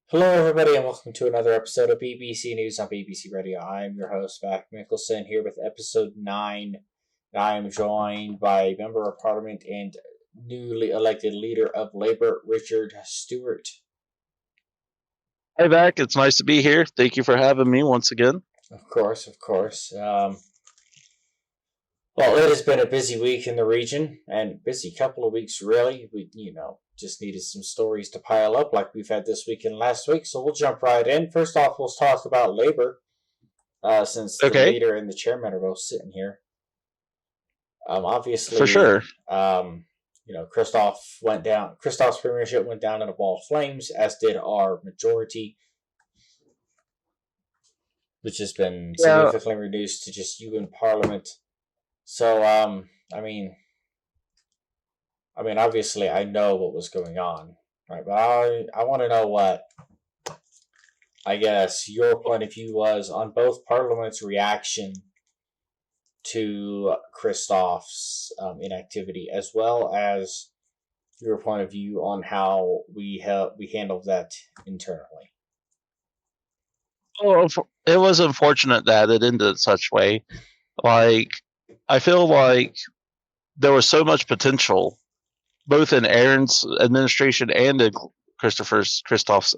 Hello, everybody, and welcome to another episode of BBC News on BBC Radio. I'm your host, Mac Mickelson, here with episode 9. I am joined by Member of Parliament and newly elected leader of Labour, Richard Stewart. Hi, Mac. It's nice to be here. Thank you for having me once again. Of course. Well, it has been a busy week in the region, and busy couple of weeks, really. We, just needed some stories to pile up like we've had this week and last week, so we'll jump right in. First off, we'll talk about Labour, since the Okay, leader and the chairman are both sitting here. for Obviously, sure. Christoph went down. Christoph's premiership went down in a ball of flames, as did our majority, which has been Yeah. significantly reduced to just you in Parliament. So, obviously, I know what was going on, right? But I want to know what, I guess, your point of view was on both Parliament's reaction to Christoph's inactivity, as well as your point of view on how we handled that internally. Well, it was unfortunate that it ended such way. Like, I feel like there was so much potential, both in Aaron's administration and in Christoph's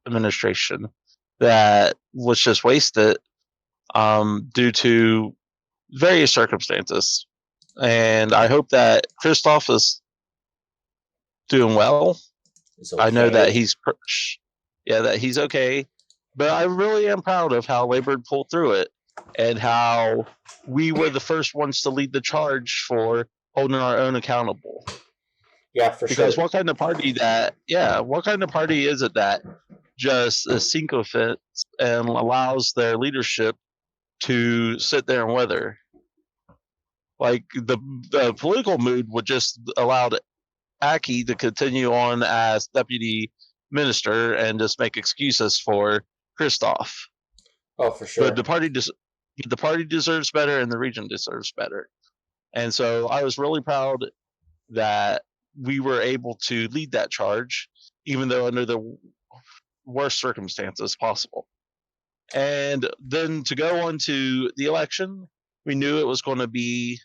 administration, that was just wasted due to various circumstances. And I hope that Christoph is doing well. It's I know that okay. he's okay, but I really am proud of how Labor pulled through it and how we were the first ones to lead the charge for holding our own accountable. Yeah, for Because sure. what kind of party is it that just is sycophant and allows their leadership to sit there and wither? Like the political mood would just allow Aki to continue on as deputy minister and just make excuses for Christoph. Oh, for But sure. the party deserves better, and the region deserves better. And so I was really proud that we were able to lead that charge, even though under the worst circumstances possible. And then to go on to the election, we knew it was going to be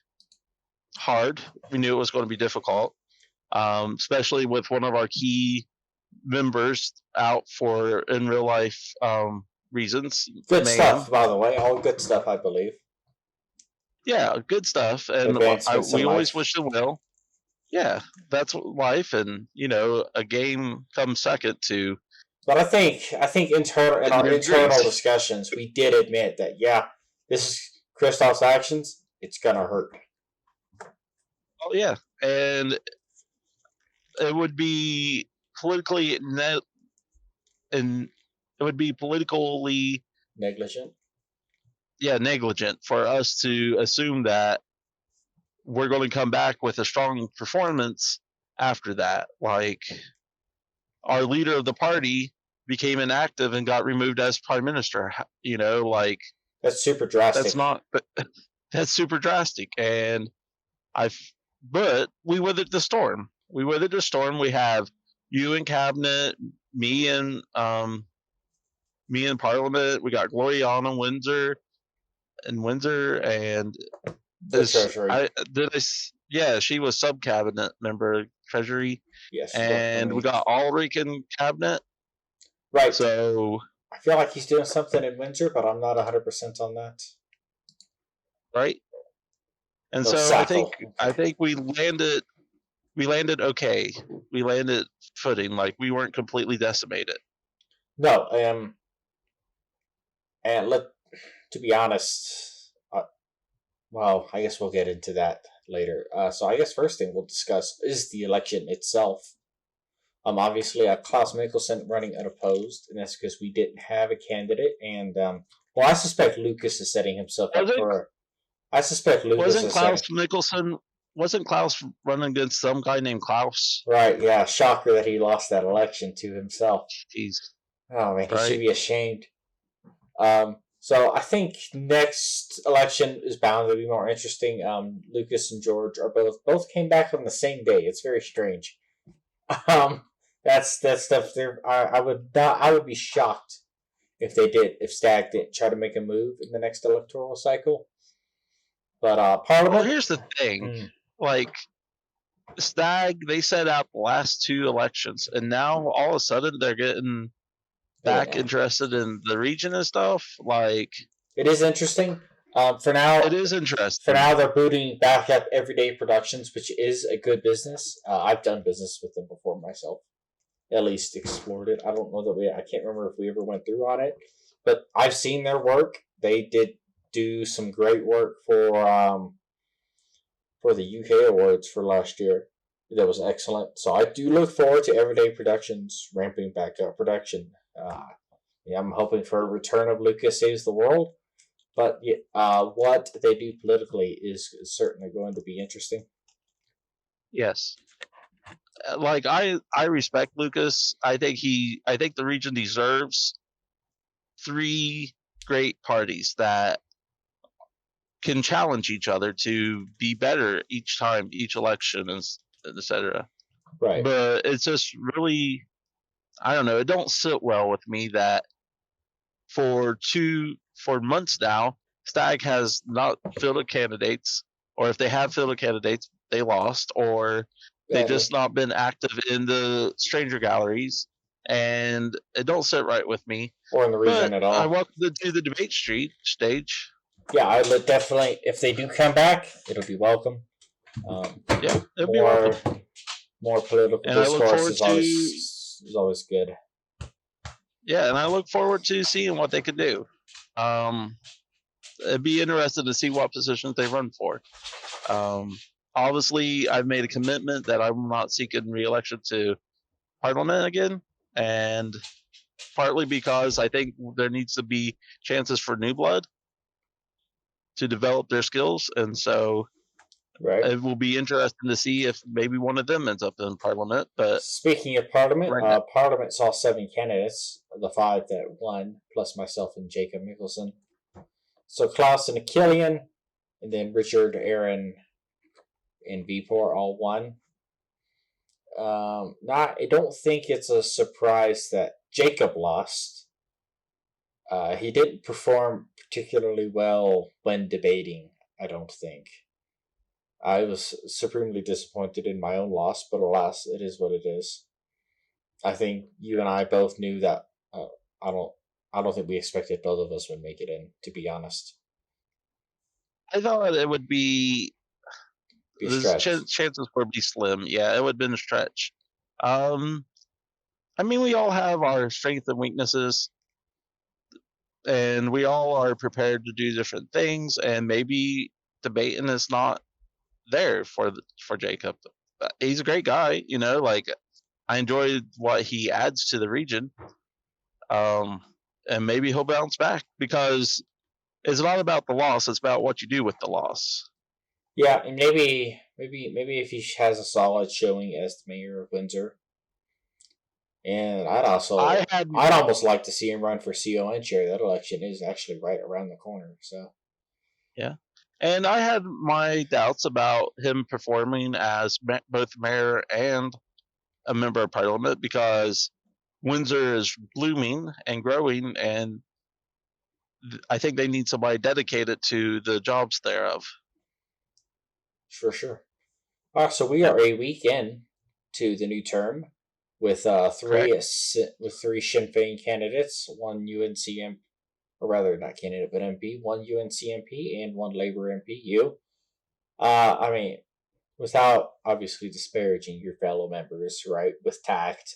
hard. We knew it was going to be difficult, especially with one of our key members out for in real life reasons. Good Mayhem. stuff, by the way. All good stuff, I believe. Yeah, good stuff. And Advancements in we always life. wish them well. Yeah, that's life, and a game comes second to But I think in getting our your internal degrees. discussions, we did admit that this is Christoph's actions. It's gonna hurt. Oh yeah, and it would be politically and it would be politically Negligent. negligent for us to assume that we're going to come back with a strong performance after that. Like, our leader of the party became inactive and got removed as prime minister. Like, That's super that's drastic. not that's super drastic. And I've but we weathered the storm. We weathered the storm. We have you in cabinet, me in Parliament. We got Gloriana Windsor, and The Treasury. yeah, she was sub cabinet member Treasury, Yes, worked for and we me. got Ulrich in cabinet. Right. So I feel like he's doing something in Windsor, but I'm not 100% on that. right, and No, so Sackle. I Okay. think we landed okay. We landed footing, like we weren't completely decimated. No, and to be honest, well, I guess we'll get into that later. So I guess first thing we'll discuss is the election itself. Obviously, Klaus Mickelson running unopposed, and that's because we didn't have a candidate. And well, I suspect Lucas is setting himself up Wasn't for. I suspect Lucas wasn't is Klaus setting. Mickelson wasn't Klaus running against some guy named Klaus? Right, yeah, shocker that he lost that election to himself. He's Oh man, he should right. be ashamed. So I think next election is bound to be more interesting. Lucas and George are both came back on the same day. It's very strange. Um, That's stuff. There, I would not. I would be shocked if they did. If Stag didn't try to make a move in the next electoral cycle. But Well, Parliament. here's the thing. Mm, Like, Stag, they set out the last two elections, and now all of a sudden they're getting back yeah, interested in the region and stuff. Like, it is interesting. it is For interesting. now, they're booting back up Everyday Productions, which is a good business. I've done business with them before myself. At least explored it. I don't know that we. I can't remember if we ever went through on it, but I've seen their work. They did do some great work for the UK awards for last year. That was excellent. So I do look forward to Everyday Productions ramping back up production. Yeah, I'm hoping for a return of Lucas Saves the World, but what they do politically is certainly going to be interesting. Yes. Like, I respect Lucas. I think the region deserves three great parties that can challenge each other to be better each time, each election, and etc. Right. But it's just really, I don't know. It don't sit well with me that for months now, Stag has not fielded candidates, or if they have fielded candidates, they lost, or they Badly. just not been active in the stranger galleries, and it don't sit right with me. Or in the region But at I all. welcome them to the debate stage. Yeah, I would definitely. If they do come back, it'll be welcome. Yeah, it'll be More welcome, more political and I look discourse forward is to always good. and I look forward to seeing what they can do. Um, it'd be interesting to see what positions they run for. Um, obviously, I've made a commitment that I'm not seeking re-election to Parliament again, and partly because I think there needs to be chances for new blood to develop their skills, and so Right. it will be interesting to see if maybe one of them ends up in Parliament. But Speaking of Parliament, right now, Parliament saw 7 candidates, the five that won, plus myself and Jacob Mickelson. So Klaus and Killian, and then Richard, Aaron, and Vipor all won. Not, I don't think it's a surprise that Jacob lost. He didn't perform particularly well when debating. I don't think. I was supremely disappointed in my own loss, but alas, it is what it is. I think you and I both knew that. I don't. I don't think we expected both of us would make it in. To be honest, I thought it would be be a the stretch. chances would be slim. Yeah, it would have been a stretch. Um, I mean, we all have our strengths and weaknesses, and we all are prepared to do different things. And maybe debating is not there for Jacob. He's a great guy, Like, I enjoy what he adds to the region, um, and maybe he'll bounce back because it's not about the loss; it's about what you do with the loss. Yeah, and maybe if he has a solid showing as the mayor of Windsor, and I had I'd almost like to see him run for CON chair. That election is actually right around the corner. So Yeah. And I had my doubts about him performing as both mayor and a member of parliament because Windsor is blooming and growing, and I think they need somebody dedicated to the jobs thereof. for sure. So we Yep, are a week in to the new term with correct. three Sinn Féin candidates, one UNCM, or rather not candidate but MP, one UNC MP and one Labour MP. You, I mean, without obviously disparaging your fellow members, right? With tact.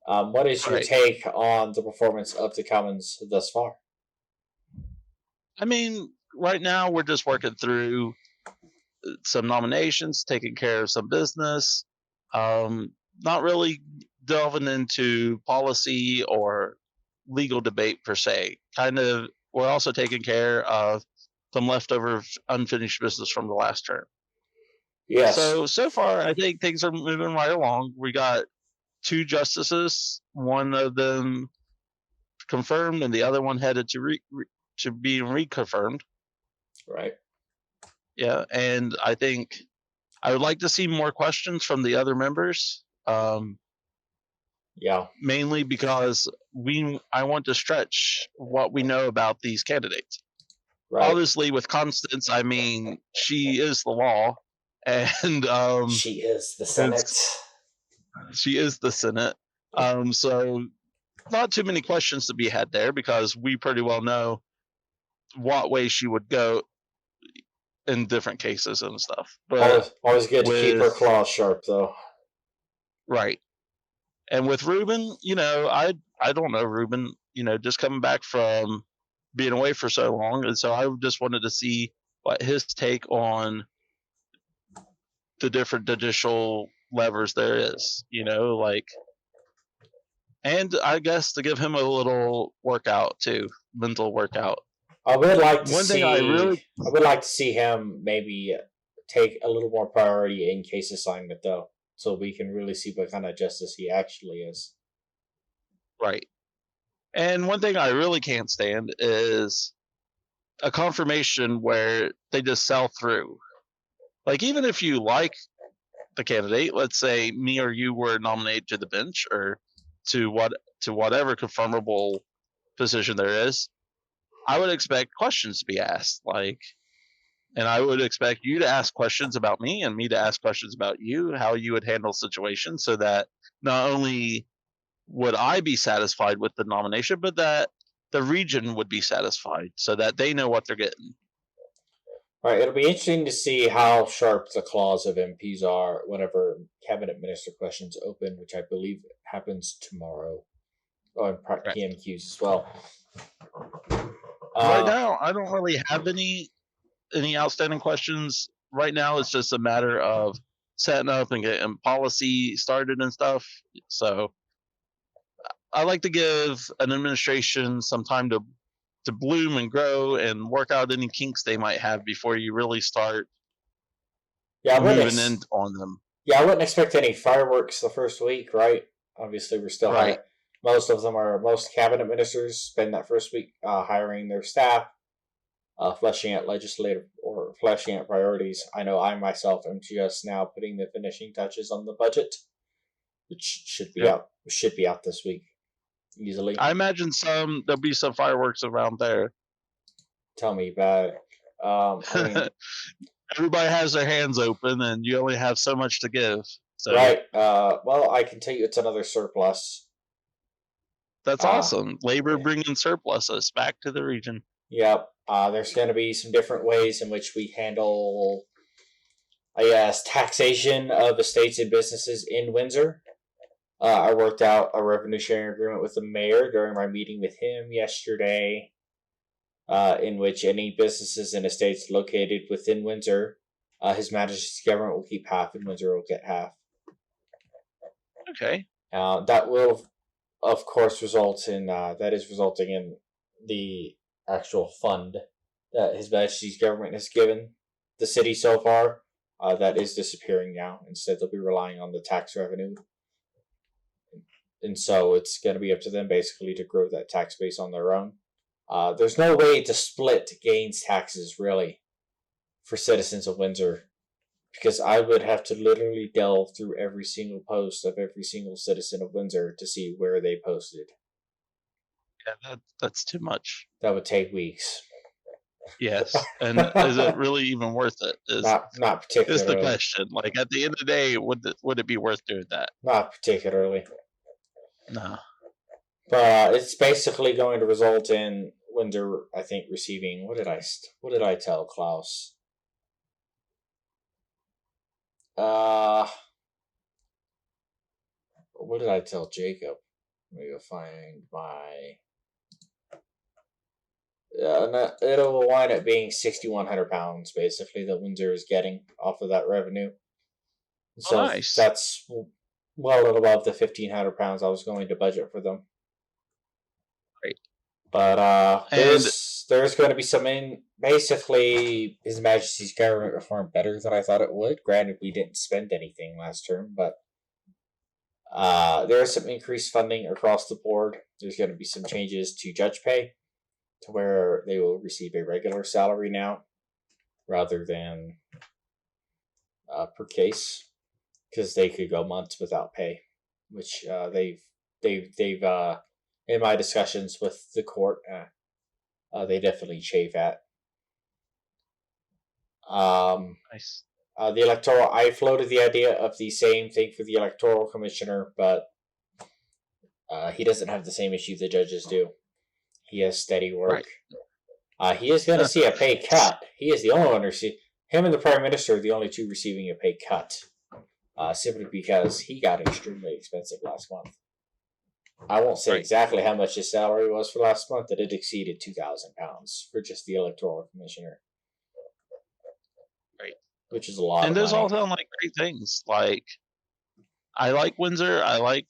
What is your Right. take on the performance of the Commons thus far? I mean, right now we're just working through some nominations, taking care of some business, not really delving into policy or legal debate per se. Kind of, we're also taking care of some leftover unfinished business from the last term. Yes, So far, I think things are moving right along. We got two justices, one of them confirmed, and the other one headed to be reconfirmed. right. Yeah, and I think I would like to see more questions from the other members. Yeah. mainly because I want to stretch what we know about these candidates. Right. Obviously, with Constance, I mean, she is the law, and She is the and Senate. she is the Senate. So not too many questions to be had there because we pretty well know what way she would go in different cases and stuff. But Always good to keep her with claws sharp, though. right, and with Ruben, I don't know Ruben, just coming back from being away for so long, and so I just wanted to see what his take on the different judicial levers there is, like, and I guess to give him a little workout too, mental workout. I would like to One thing I really see. I would like to see him maybe take a little more priority in case assignment, though, so we can really see what kind of justice he actually is. right, and one thing I really can't stand is a confirmation where they just sell through. Like, even if you like the candidate, let's say me or you were nominated to the bench or to what to whatever confirmable position there is, I would expect questions to be asked, like, and I would expect you to ask questions about me and me to ask questions about you, how you would handle situations, so that not only would I be satisfied with the nomination, but that the region would be satisfied, so that they know what they're getting. All right, it'll be interesting to see how sharp the claws of MPs are whenever cabinet minister questions open, which I believe happens tomorrow, or in Right. PMQs as well. Right Uh, now, I don't really have any outstanding questions. Right now, it's just a matter of setting up and getting policy started and stuff. So I like to give an administration some time to bloom and grow and work out any kinks they might have before you really start yeah, moving in on them. I wouldn't expect any fireworks the first week, right? Obviously, we're still Right. most cabinet ministers spend that first week hiring their staff, fleshing out legislative or fleshing out priorities. I know I myself am just now putting the finishing touches on the budget, which Yep. should be out this week easily. I imagine there'll be some fireworks around there. Tell me about it. I mean, Everybody has their hands open, and you only have so much to give. So right. Well, I can tell you it's another surplus. that's Uh, awesome. Labor bringing surpluses back to the region. yep. There's going to be some different ways in which we handle, I guess, taxation of estates and businesses in Windsor. I worked out a revenue sharing agreement with the mayor during my meeting with him yesterday, in which any businesses and estates located within Windsor, His Majesty's government will keep half, and Windsor will get half. Okay. That will, of course, resulting in the actual fund that His Majesty's government has given the city so far. That is disappearing now. Instead, they'll be relying on the tax revenue, and so it's going to be up to them basically to grow that tax base on their own. There's no way to split gains taxes really for citizens of Windsor, because I would have to literally delve through every single post of every single citizen of Windsor to see where they posted. Yeah, that's too much. That would take weeks. Yes, and is it really even worth it? Not Is the particularly. question. Like, at the end of the day, would it be worth doing that? Not particularly. No. But it's basically going to result in Windsor, I think, receiving what did I tell Klaus? Uh, what did I tell Jacob? Let me go find my. It'll wind up being £6,100 basically that Windsor is getting off of that revenue. Oh, So nice. that's well above the £1,500 I was going to budget for them. Great. But And there's going to be some in basically His Majesty's government reform better than I thought it would. Granted, we didn't spend anything last term, but there is some increased funding across the board. There's going to be some changes to judge pay, to where they will receive a regular salary now rather than per case, because they could go months without pay, which they've they've in my discussions with the court, they definitely chafe at. Nice. The electoral, I floated the idea of the same thing for the electoral commissioner, but he doesn't have the same issue the judges do. He has steady work. Right. He is going to see a pay cut. He is the only one him and the prime minister are the only two receiving a pay cut, simply because he got extremely expensive last month. I won't say exactly how much his salary was for last month, but it exceeded £2,000 for just the electoral commissioner. Right. Which is a lot. And of those money. all sound like great things. Like, I like Windsor. I like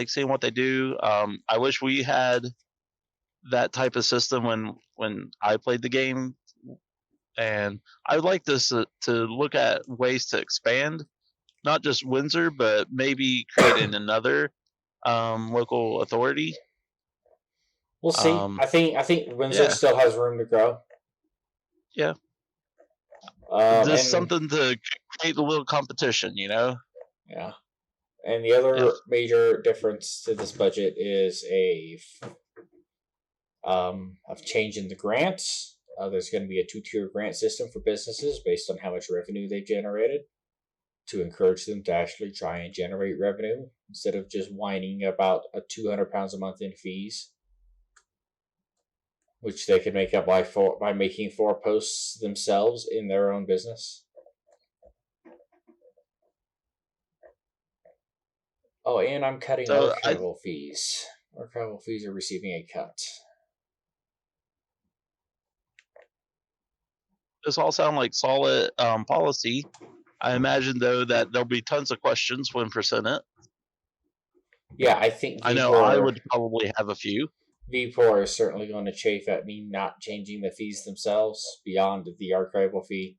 seeing what they do. I wish we had that type of system when I played the game, and I would like this to look at ways to expand, not just Windsor, but maybe creating another local authority. We'll see. I think Windsor still has room to grow. Yeah. Just something to create a little competition, you know? Yeah. And the other major difference to this budget is of changing the grants. There's going to be a 2-tier grant system for businesses based on how much revenue they've generated to encourage them to actually try and generate revenue instead of just whining about £200 a month in fees, which they can make up by making 4 posts themselves in their own business. Oh, and I'm cutting archival fees. Archival fees are receiving a cut. This all sound like solid policy. I imagine, though, that there'll be tons of questions when presented. Yeah, I think I know I would probably have a few. V4 is certainly going to chafe at me not changing the fees themselves beyond the archival fee.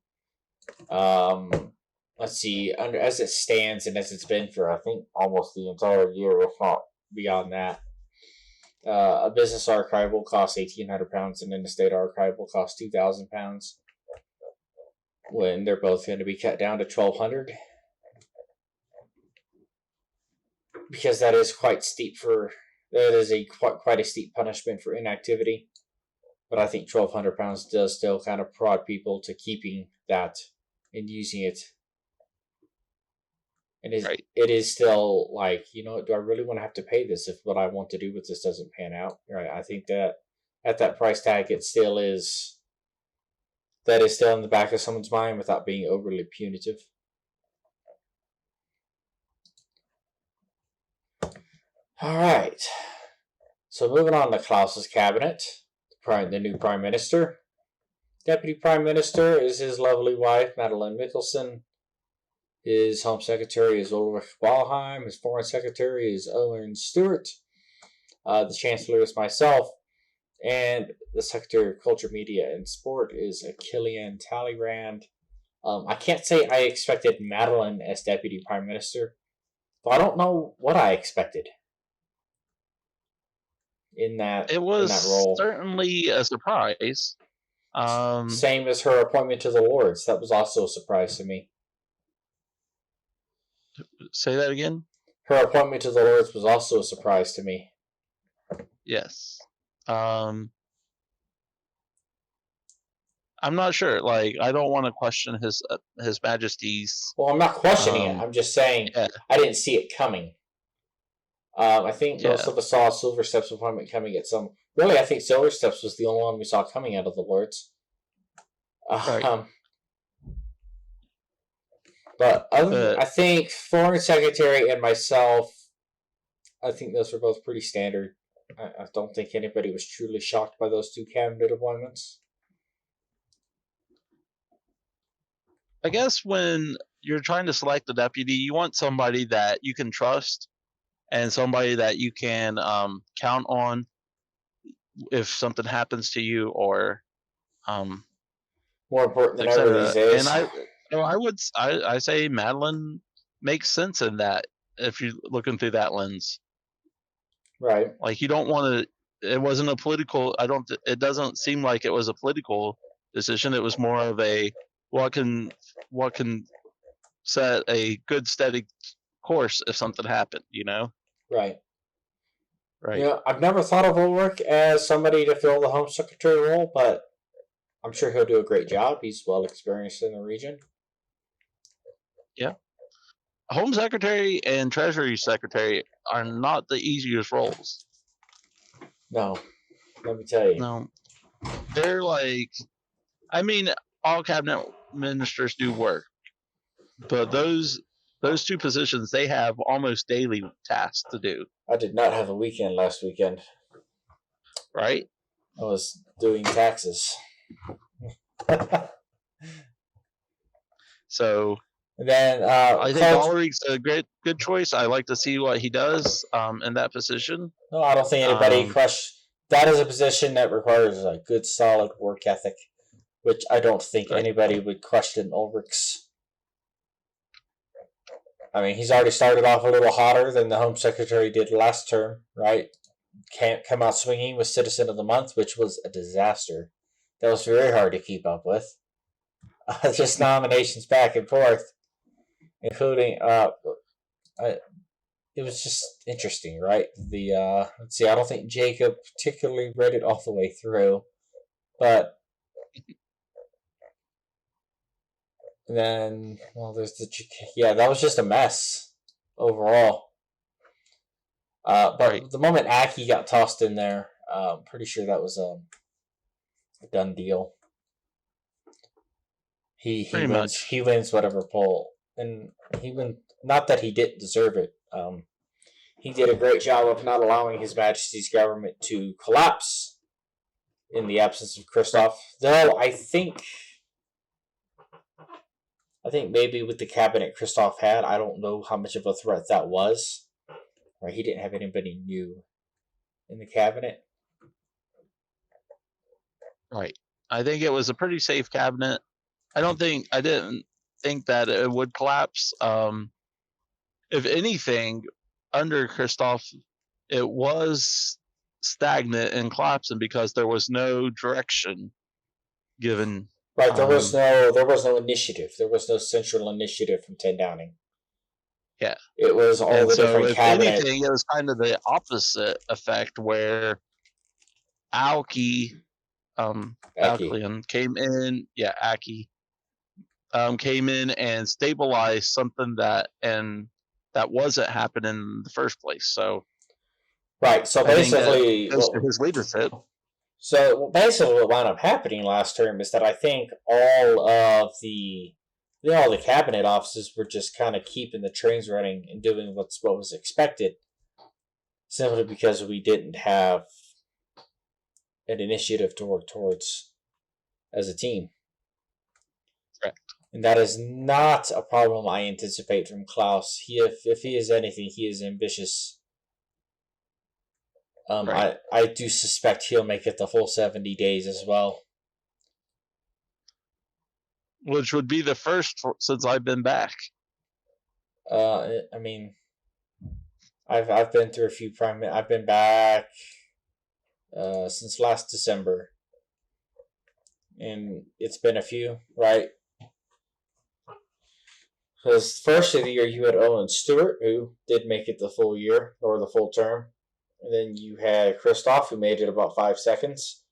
Let's see, as it stands and as it's been for, I think, almost the entire year, if not beyond that, a business archive will cost £1,800 and an estate archive will cost £2,000, when they're both going to be cut down to £1,200. Because that is quite steep that is quite a steep punishment for inactivity. But I think £1,200 does still kind of prod people to keeping that and using it. And it is still like, do I really want to have to pay this if what I want to do with this doesn't pan out? Right. I think that at that price tag, it still is. That is still in the back of someone's mind without being overly punitive. All right. So moving on to Klaus's cabinet, the new prime minister. Deputy prime minister is his lovely wife, Madeleine Mikkelsen. His home secretary is Ulrich Walheim. His foreign secretary is Owen Stewart. The chancellor is myself. And the secretary of culture, media, and sport is Killian Talleyrand. I can't say I expected Madeleine as deputy prime minister, but I don't know what I expected in that role. Certainly a surprise. Same as her appointment to the Lords. That was also a surprise to me. Say that again? Her appointment to the Lords was also a surprise to me. Yes. I'm not sure. Like, I don't want to question his Majesty's. Well, I'm not questioning it. I'm just saying I didn't see it coming. I think most of us saw Silverstep's appointment coming at some. Really, I think Silverstep's was the only one we saw coming out of the Lords. Right. But I think Foreign Secretary and myself, I think those were both pretty standard. I don't think anybody was truly shocked by those 2 cabinet appointments. I guess when you're trying to select a deputy, you want somebody that you can trust and somebody that you can count on if something happens to you, or more important than ever these days. And I say Madeleine makes sense in that if you're looking through that lens. Right. Like, you don't want to. It wasn't a political. It doesn't seem like it was a political decision. It was more of a what can set a good steady course if something happened. Right. Right. Yeah, I've never thought of Ulrich as somebody to fill the Home Secretary role, but I'm sure he'll do a great job. He's well experienced in the region. Yeah. Home Secretary and Treasury Secretary are not the easiest roles. No, let me tell you. No, they're like, I mean, all cabinet ministers do work, but those two positions, they have almost daily tasks to do. I did not have a weekend last weekend. Right. I was doing taxes. So then I think Ulrich's a good choice. I like to see what he does in that position. No, I don't think anybody that is a position that requires a good, solid work ethic, which I don't think anybody would question Ulrich's. I mean, he's already started off a little hotter than the Home Secretary did last term, right? Can't come out swinging with Citizen of the Month, which was a disaster. That was very hard to keep up with. Just nominations back and forth, including it was just interesting, right? Let's see, I don't think Jacob particularly read it all the way through, but then there's that was just a mess overall. But the moment Aki got tossed in there, I'm pretty sure that was a done deal. He wins whatever poll, and he win. Not that he didn't deserve it. He did a great job of not allowing His Majesty's government to collapse in the absence of Christoph. Though I think maybe with the cabinet Christoph had, I don't know how much of a threat that was. Right, he didn't have anybody new in the cabinet. Right. I think it was a pretty safe cabinet. I didn't think that it would collapse. If anything, under Christoph, it was stagnant and collapsing because there was no direction given. Right, there was no initiative. There was no central initiative from 10 Downing. Yeah, it was all the different cabinet. If anything, it was kind of the opposite effect where Alki came in. Yeah, Aki came in and stabilized something that wasn't happening in the first place. So right. So basically, his leadership. So basically, what wound up happening last term is that I think all the cabinet offices were just kind of keeping the trains running and doing what was expected, simply because we didn't have an initiative to work towards as a team. Correct. And that is not a problem I anticipate from Klaus. If he is anything, he is ambitious. Right. I do suspect he'll make it the full 70 days as well. Which would be the first since I've been back. I mean, I've been through a few I've been back since last December, and it's been a few, right? Because first of the year you had Owen Stewart, who did make it the full year or the full term, and then you had Christoph, who made it about 5 seconds.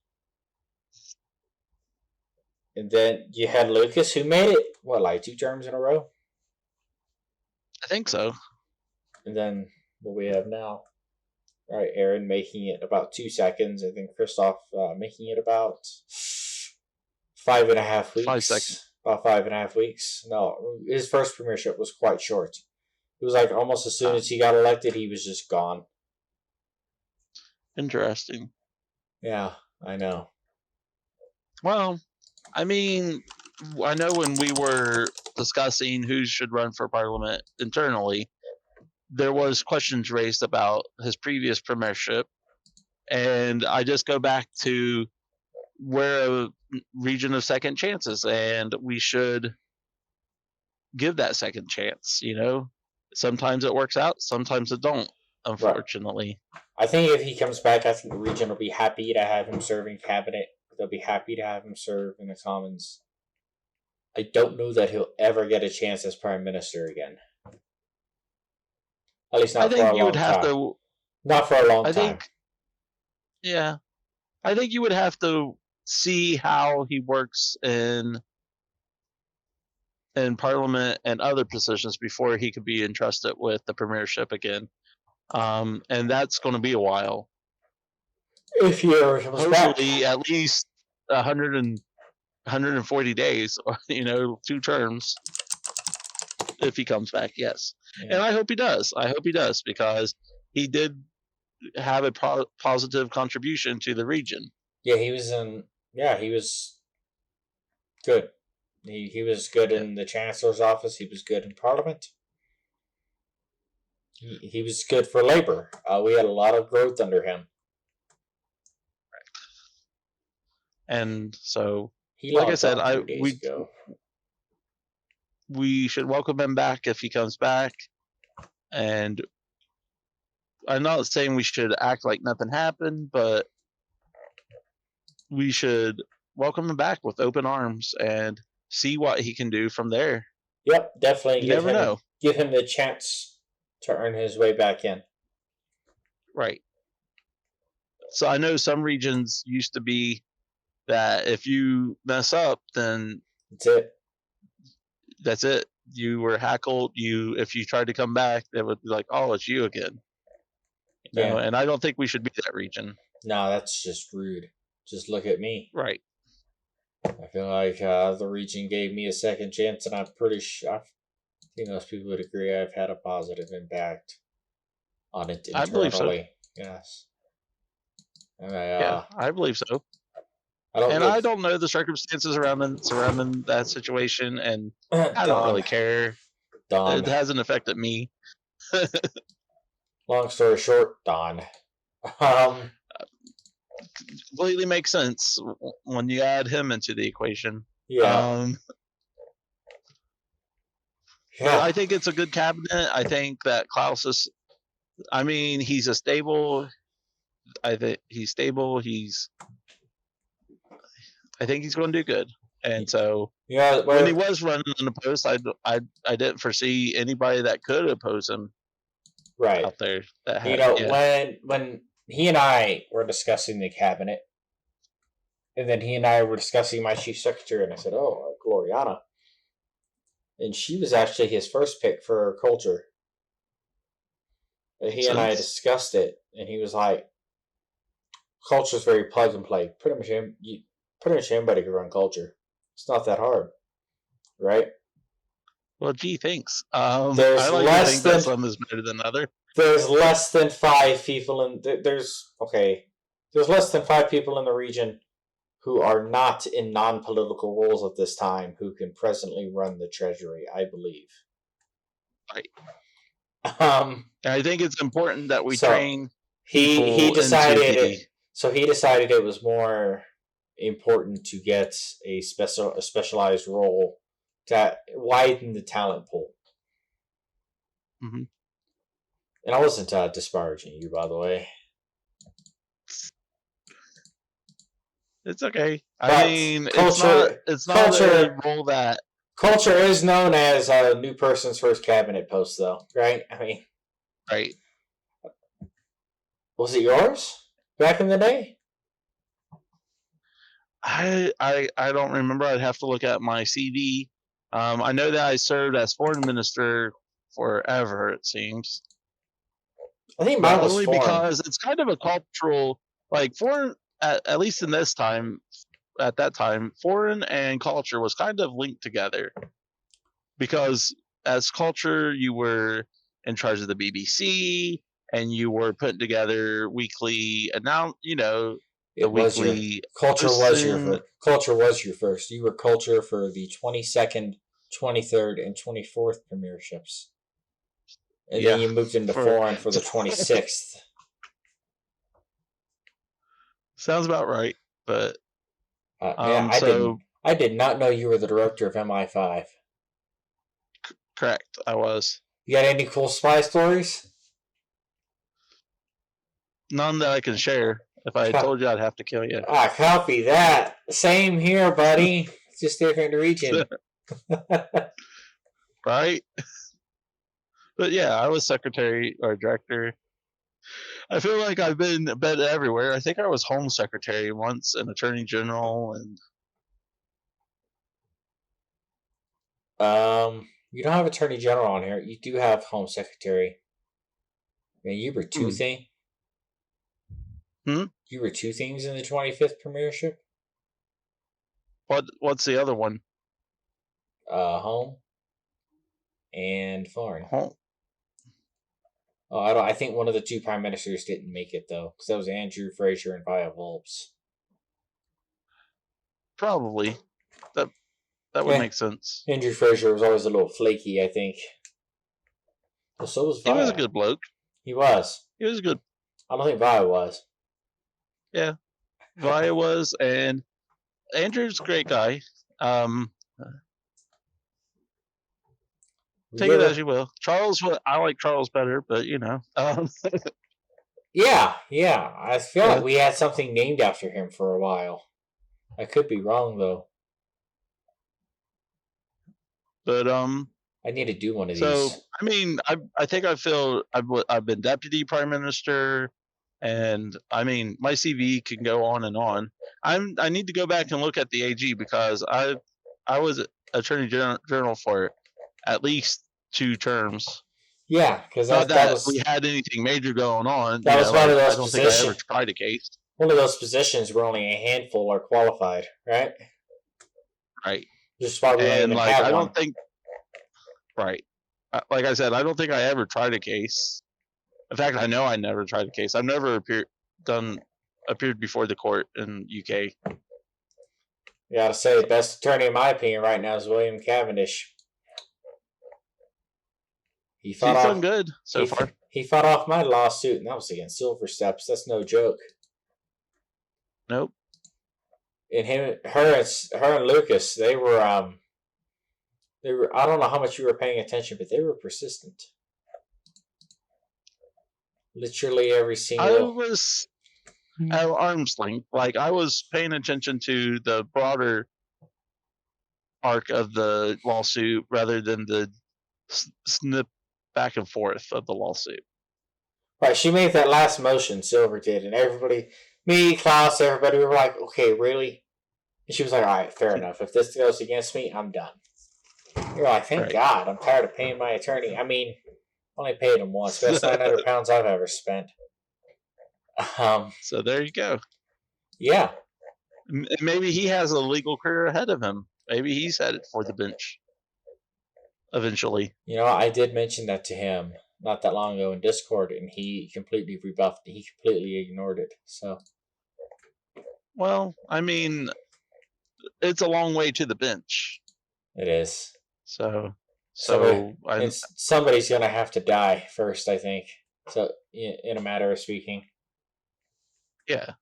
And then you had Lucas, who made it, 2 terms in a row? I think so. And then what we have now. All right, Aaron making it about 2 seconds. I think Christoph making it about 5.5 weeks. 5 seconds. About 5.5 weeks. No, his first premiership was quite short. It was like almost as soon as he got elected, he was just gone. Interesting. Yeah, I know. Well, I mean, I know when we were discussing who should run for parliament internally, there was questions raised about his previous premiership, and I just go back to we're a region of second chances, and we should give that second chance. Sometimes it works out, sometimes it don't. Unfortunately, right. I think if he comes back, I think the region will be happy to have him serve in cabinet. They'll be happy to have him serve in the Commons. I don't know that he'll ever get a chance as Prime Minister again. At least not for a long time. Not for a long I time. think, yeah, I think you would have to see how he works in Parliament and other positions before he could be entrusted with the premiership again. And that's going to be a while. If he ever comes back. Hopefully, at least 140 days, or 2 terms, if he comes back. Yes, Yeah. and I hope he does. I hope he does, because he did have a positive contribution to the region. Yeah, he was in. Yeah, he was good. He was good in the Chancellor's office. He was good in Parliament. He was good for labor. We had a lot of growth under him. And so, He like I logged said, on 2 days ago. we should welcome him back if he comes back. And I'm not saying we should act like nothing happened, but we should welcome him back with open arms and see what he can do from there. Yep, definitely. You never know. Give him the chance to earn his way back in. Right. So I know some regions used to be that if you mess up, then That's it. That's it. You were hackled. If you tried to come back, they would be like, "Oh, it's you again." Yeah. And I don't think we should be that region. No, that's just rude. Just look at me. Right. I feel like the region gave me a second chance, and I'm pretty sure. I think most people would agree I've had a positive impact on it internally. I believe so. Yes. Yeah, I believe so. I don't know the circumstances surrounding that situation, and I don't really care. Don. It hasn't affected me. Long story short, Don. Completely makes sense when you add him into the equation. Yeah. But I think it's a good cabinet. I think that Klaus is. I mean, he's a stable. I think he's stable. I think he's going to do good. And so, when he was running in the post, I didn't foresee anybody that could oppose him. Right out there. When he and I were discussing the cabinet, and then he and I were discussing my chief secretary, and I said, "Oh, Gloriana," and she was actually his first pick for culture. And he and I discussed it, and he was like, "Culture is very plug and play. Pretty much anybody can run culture. It's not that hard, right?" Well, gee, thanks. There's I like to think that some is better than other. There's less than 5 people in there's less than 5 people in the region who are not in non-political roles at this time who can presently run the treasury, I believe. Right. I think it's important that we train. He decided it was more important to get a specialized role to widen the talent pool. Mm-hmm. And I wasn't disparaging you, by the way. It's okay. I mean, it's not a role that... Culture is known as a new person's first cabinet post, though, right? I mean... Right. Was it yours back in the day? I don't remember. I'd have to look at my CV. I know that I served as foreign minister forever, it seems. I think mine was only foreign. Because it's kind of a cultural, like foreign, at least in this time, at that time, foreign and culture was kind of linked together. Because as culture, you were in charge of the BBC, and you were putting together weekly culture was your first. You were culture for the 22nd, 23rd, and 24th premierships. And then you moved into foreign for the 26th. Sounds about right, but I did not know you were the director of MI5. Correct, I was. You got any cool spy stories? None that I can share. If I told you, I'd have to kill you. Copy that. Same here, buddy. It's just different region. Right? But yeah, I was secretary or director. I feel like I've been everywhere. I think I was Home Secretary once and Attorney General, and You don't have Attorney General on here. You do have Home Secretary. I mean, you were two hmm, thing. hmm? You were two things in the 25th premiership. What's the other one? Home and foreign. Home. Oh, I don't. I think one of the two prime ministers didn't make it though, because that was Andrew Fraser and Via Volps. Probably. That would Yeah, make sense. Andrew Fraser was always a little flaky, I think. Well, so was He was a Via. good bloke. He was. He was good. I don't think Via was. Yeah, Via was, and Andrew's a great guy. Take it as you will. Charles, I like Charles better, but Yeah, yeah. I feel yeah. like we had something named after him for a while. I could be wrong though. But I need to do one of so these. I mean, I think I've been deputy prime minister, and I mean my CV can go on and on. I need to go back and look at the AG because I was attorney general for at least 2 terms. Yeah, because Not that that we was had anything major going on. that was one of Like I those don't think I ever positions. tried a case. One of those positions where only a handful are qualified, right? Right. Just why we don't And even like have I one. don't think right. Like I said, I don't think I ever tried a case. In fact, I know I never tried a case. I've never appeared before the court in UK. You gotta say, the best attorney in my opinion right now is William Cavendish. He fought He's done off good so far. he fought off my lawsuit, and that was against Silver Steps. That's no joke. Nope. And her and Lucas, they were. I don't know how much you were paying attention, but they were persistent. Literally every I single. was at arm's length. Like I was paying attention to the broader arc of the lawsuit rather than the snip back and forth of the lawsuit. Right, she made that last motion, Silver did, and everybody, me, Klaus, everybody, we were like, okay, really? And she was like, all right, fair enough. If this goes against me, I'm done. You're like, thank Right. God, I'm tired of paying my attorney. I mean, I only paid him once. Best £900 I've ever spent. So there you go. Yeah. Maybe he has a legal career ahead of him. Maybe he's headed for the bench eventually. You know, I did mention that to him not that long ago in Discord, and he completely rebuffed it. He completely ignored it. So. Well, I mean, it's a long way to the bench. It is. So somebody's gonna have to die first, I think. So, in a matter of speaking. Yeah.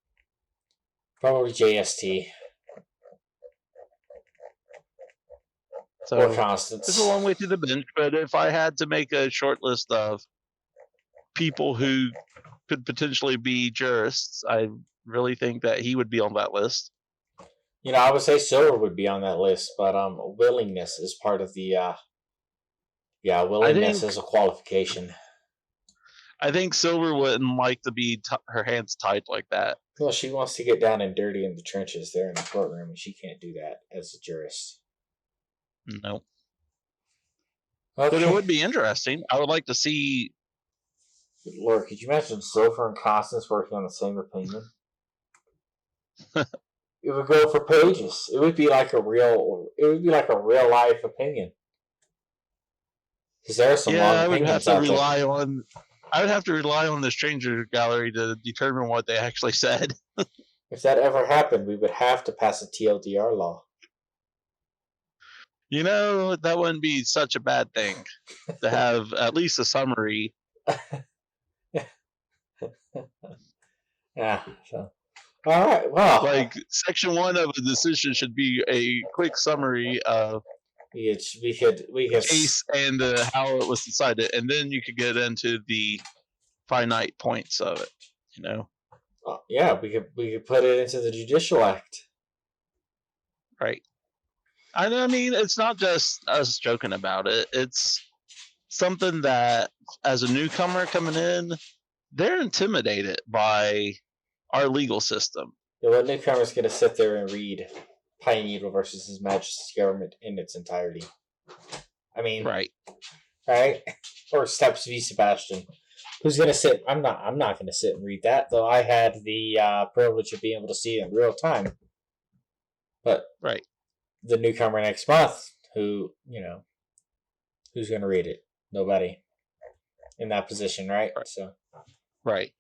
Probably JST. So or Constance. It's a long way to the bench, but if I had to make a short list of people who could potentially be jurists, I really think that he would be on that list. You know, I would say Silver would be on that list, but willingness is part of the. Willingness is a qualification. I think Silver wouldn't like to be her hands tied like that. Well, she wants to get down and dirty in the trenches there in the courtroom, and she can't do that as a jurist. No. Okay. But it would be interesting. I would like to see. Good Lord, could you imagine Silver and Constance working on the same opinion? It would go for pages. It would be like a real life opinion. Because there are some long opinions out there. I would have to rely on the stranger gallery to determine what they actually said. If that ever happened, we would have to pass a TLDR law. You know, that wouldn't be such a bad thing to have at least a summary. Yeah. So. All right. Well, like section 1 of a decision should be a quick summary of we could case and how it was decided, and then you could get into the finite points of it. You know. Yeah, we could put it into the Judicial Act. Right. I mean, it's not just us joking about it. It's something that, as a newcomer coming in, they're intimidated by our legal system. What newcomer's going to sit there and read Pine Needle versus His Majesty's government in its entirety? I mean, Right. Right? Or Steps v. Sebastian. Who's going to sit? I'm not going to sit and read that, though I had the privilege of being able to see it in real time. But right, the newcomer next month, who's going to read it? Nobody in that position, right? right, So, right.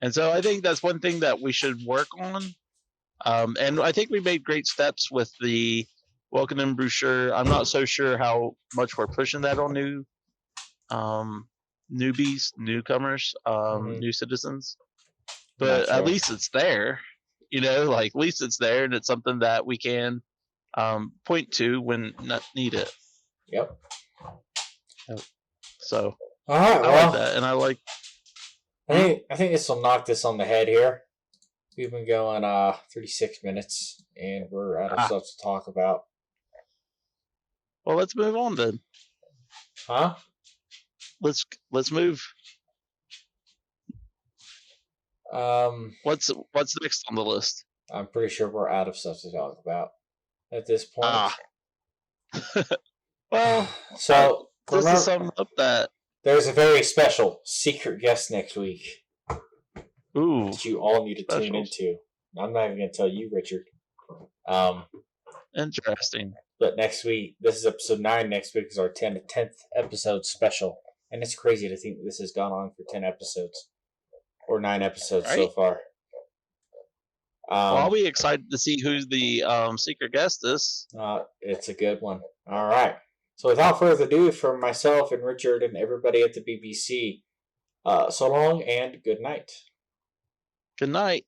And so I think that's one thing that we should work on. And I think we made great steps with the welcome in brochure. I'm not so sure how much we're pushing that on newbies, newcomers, new citizens. But at least it's there, like at least it's there, and it's something that we can point to when not needed. Yep. So all right, I like that, and I like. I think this will knock this on the head here. We've been going 36 minutes, and we're out of stuff to talk about. Well, let's move on then. Huh? Let's move. What's next on the list? I'm pretty sure we're out of stuff to talk about at this point. Well, so just to sum up that there's a very special secret guest next week. Ooh, that you all need to tune into. I'm not even going to tell you, Richard. Interesting. But next week, this is episode 9. Next week is our 10th episode special. And it's crazy to think this has gone on for 10 episodes. Or 9 episodes so far. Well, I'll be excited to see who the secret guest is. It's a good one. All right. So without further ado, from myself and Richard and everybody at the BBC, so long and good night. Good night.